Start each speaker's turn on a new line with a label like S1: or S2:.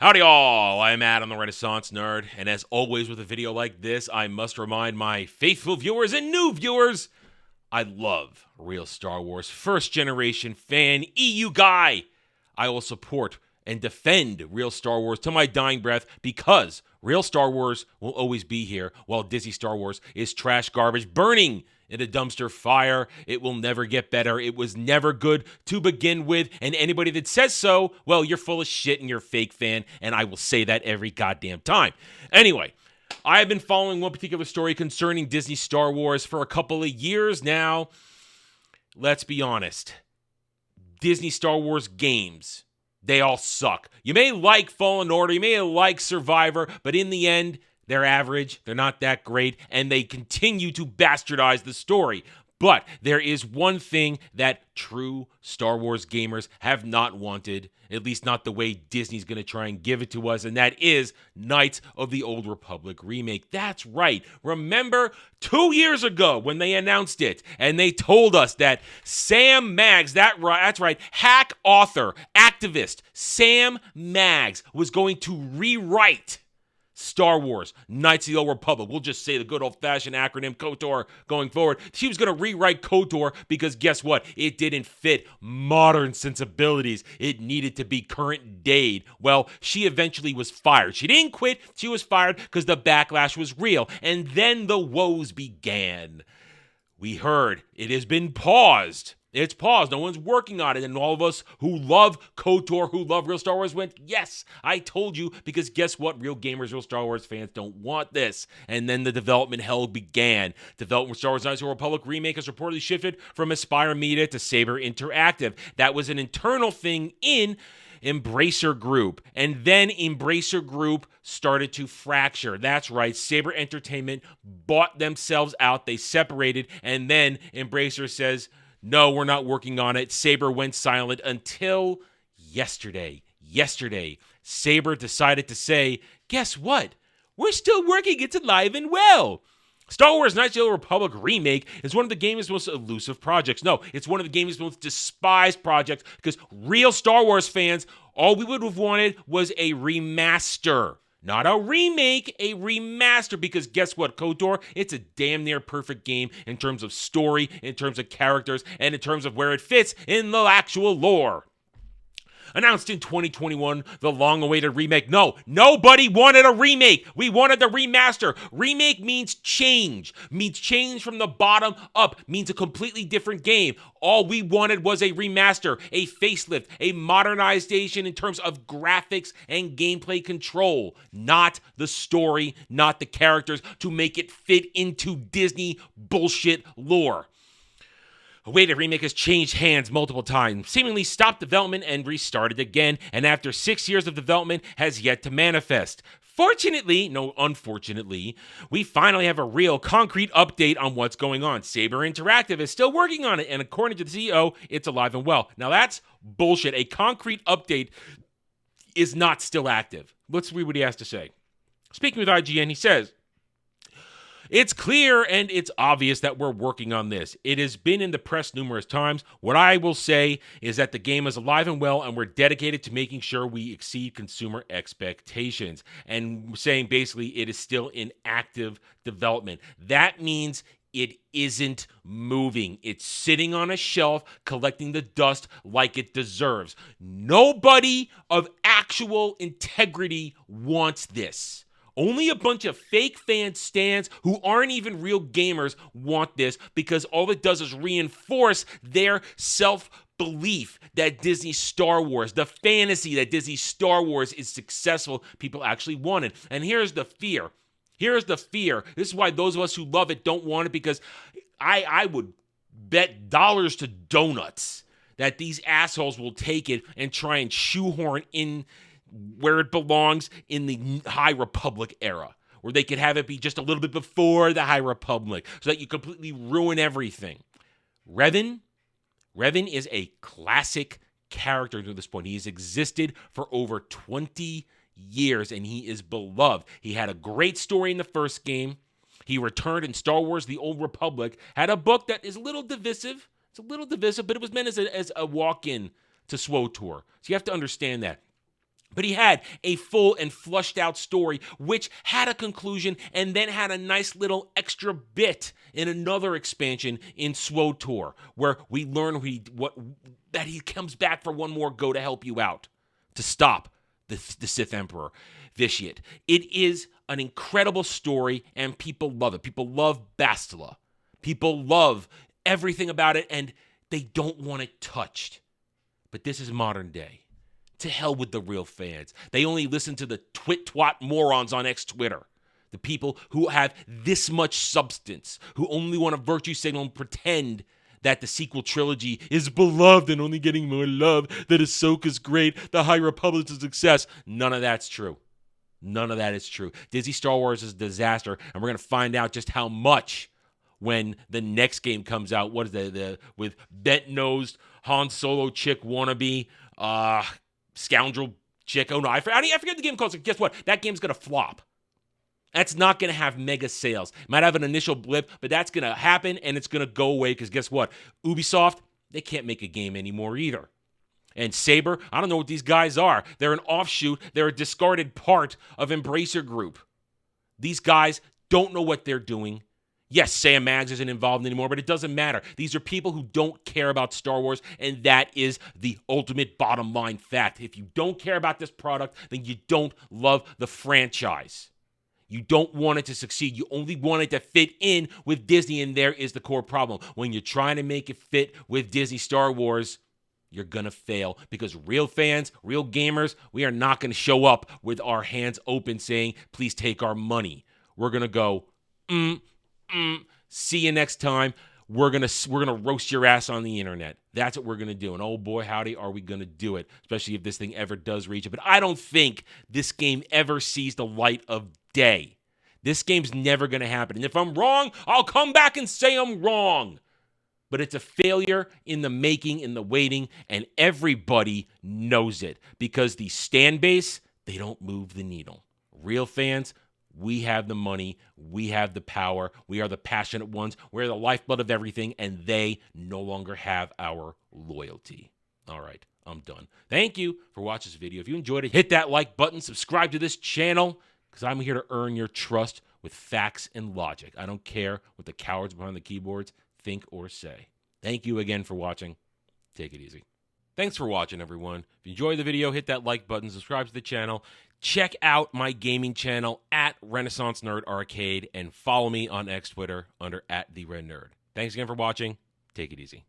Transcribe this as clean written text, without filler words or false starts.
S1: Howdy all, I'm Adam the Renaissance Nerd, and as always with a video like this, I must remind my faithful viewers and new viewers, I love real Star Wars, first generation fan, EU guy. I will support and defend real Star Wars to my dying breath because real Star Wars will always be here while Disney Star Wars is trash garbage burning in a dumpster fire. It will never get better. It was never good to begin with. And anybody that says so, well, you're full of shit and you're a fake fan. And I will say that every goddamn time. Anyway, I have been following one particular story concerning Disney Star Wars for a couple of years now. Let's be honest. Disney Star Wars games, they all suck. You may like Fallen Order, you may like Survivor, but in the end, they're average, they're not that great, and they continue to bastardize the story. But there is one thing that true Star Wars gamers have not wanted, at least not the way Disney's going to try and give it to us, and that is Knights of the Old Republic Remake. That's right. Remember 2 years ago when they announced it, and they told us that Sam Maggs, that's right, hack author, activist Sam Maggs was going to rewrite Star Wars, Knights of the Old Republic. We'll just say the good old-fashioned acronym KOTOR going forward. She was going to rewrite KOTOR because guess what? It didn't fit modern sensibilities. It needed to be current day. Well, she eventually was fired. She didn't quit. She was fired because the backlash was real. And then the woes began. We heard it has been paused. It's paused. No one's working on it. And all of us who love KOTOR, who love real Star Wars went, yes, I told you, because guess what? Real gamers, real Star Wars fans don't want this. And then the development hell began. Development of Star Wars Knights of the Republic Remake has reportedly shifted from Aspire Media to Saber Interactive. That was an internal thing in Embracer Group. And then Embracer Group started to fracture. That's right. Saber Entertainment bought themselves out. They separated. And then Embracer says, no, we're not working on it. Saber went silent until yesterday. Saber decided to say, guess what? We're still working. It's alive and well. Star Wars Knights of the Old Republic Remake is one of the game's most elusive projects. No, it's one of the game's most despised projects because real Star Wars fans, all we would have wanted was a remaster. Not a remake, a remaster, because guess what, KOTOR? It's a damn near perfect game in terms of story, in terms of characters, and in terms of where it fits in the actual lore. Announced in 2021, the long-awaited remake. No, nobody wanted a remake. We wanted the remaster. Remake means change from the bottom up, means a completely different game. All we wanted was a remaster, a facelift, a modernization in terms of graphics and gameplay control, not the story, not the characters, to make it fit into Disney bullshit lore. A awaited remake has changed hands multiple times, seemingly stopped development and restarted again, and after 6 years of development has yet to manifest. Unfortunately, we finally have a real concrete update on what's going on. Saber Interactive is still working on it, and according to the CEO, it's alive and well. Now that's bullshit. A concrete update is not still active. Let's read what he has to say. Speaking with IGN, he says, it's clear and it's obvious that we're working on this. It has been in the press numerous times. What I will say is that the game is alive and well, and we're dedicated to making sure we exceed consumer expectations. And saying basically it is still in active development. That means it isn't moving. It's sitting on a shelf collecting the dust like it deserves. Nobody of actual integrity wants this. Only a bunch of fake fan stans who aren't even real gamers want this because all it does is reinforce their self-belief that Disney Star Wars, the fantasy that Disney Star Wars is successful, people actually want it. And here's the fear. This is why those of us who love it don't want it, because I would bet dollars to donuts that these assholes will take it and try and shoehorn in where it belongs in the High Republic era, where they could have it be just a little bit before the High Republic so that you completely ruin everything. Revan is a classic character to this point. He has existed for over 20 years, and he is beloved. He had a great story in the first game. He returned in Star Wars The Old Republic, had a book that is a little divisive. It's a little divisive, but it was meant as a walk-in to SWTOR. So you have to understand that. But he had a full and flushed out story, which had a conclusion and then had a nice little extra bit in another expansion in SWTOR, where we learn that he comes back for one more go to help you out, to stop the Sith Emperor Vitiate. It is an incredible story, and people love it. People love Bastila. People love everything about it, and they don't want it touched. But this is modern day. To hell with the real fans. They only listen to the twat morons on X-Twitter. The people who have this much substance, who only want to virtue signal and pretend that the sequel trilogy is beloved and only getting more love, that Ahsoka's great, the High Republic's a success. None of that's true. None of that is true. Disney Star Wars is a disaster, and we're going to find out just how much when the next game comes out. What is the with bent-nosed Han Solo chick wannabe, scoundrel chick. Oh no, I forget the game called. So guess what? That game's going to flop. That's not going to have mega sales. Might have an initial blip, but that's going to happen, and it's going to go away because guess what? Ubisoft, they can't make a game anymore either. And Saber, I don't know what these guys are. They're an offshoot. They're a discarded part of Embracer Group. These guys don't know what they're doing. Yes, Sam Maggs isn't involved anymore, but it doesn't matter. These are people who don't care about Star Wars, and that is the ultimate bottom line fact. If you don't care about this product, then you don't love the franchise. You don't want it to succeed. You only want it to fit in with Disney, and there is the core problem. When you're trying to make it fit with Disney Star Wars, you're going to fail because real fans, real gamers, we are not going to show up with our hands open saying, please take our money. We're going to go, see you next time. We're gonna roast your ass on the internet. That's what we're gonna do. And oh boy, howdy, are we gonna do it? Especially if this thing ever does reach it. But I don't think this game ever sees the light of day. This game's never gonna happen. And if I'm wrong, I'll come back and say I'm wrong. But it's a failure in the making, in the waiting, and everybody knows it because the stand base, they don't move the needle. Real fans, we have the money, we have the power, we are the passionate ones, we're the lifeblood of everything, and they no longer have our loyalty. All right, I'm done. Thank you for watching this video. If you enjoyed it, hit that like button, subscribe to this channel, because I'm here to earn your trust with facts and logic. I don't care what the cowards behind the keyboards think or say. Thank you again for watching. Take it easy. Thanks for watching, everyone. If you enjoyed the video, hit that like button, subscribe to the channel. Check out my gaming channel at Renaissance Nerd Arcade and follow me on X Twitter under @TheRedNerd. Thanks again for watching. Take it easy.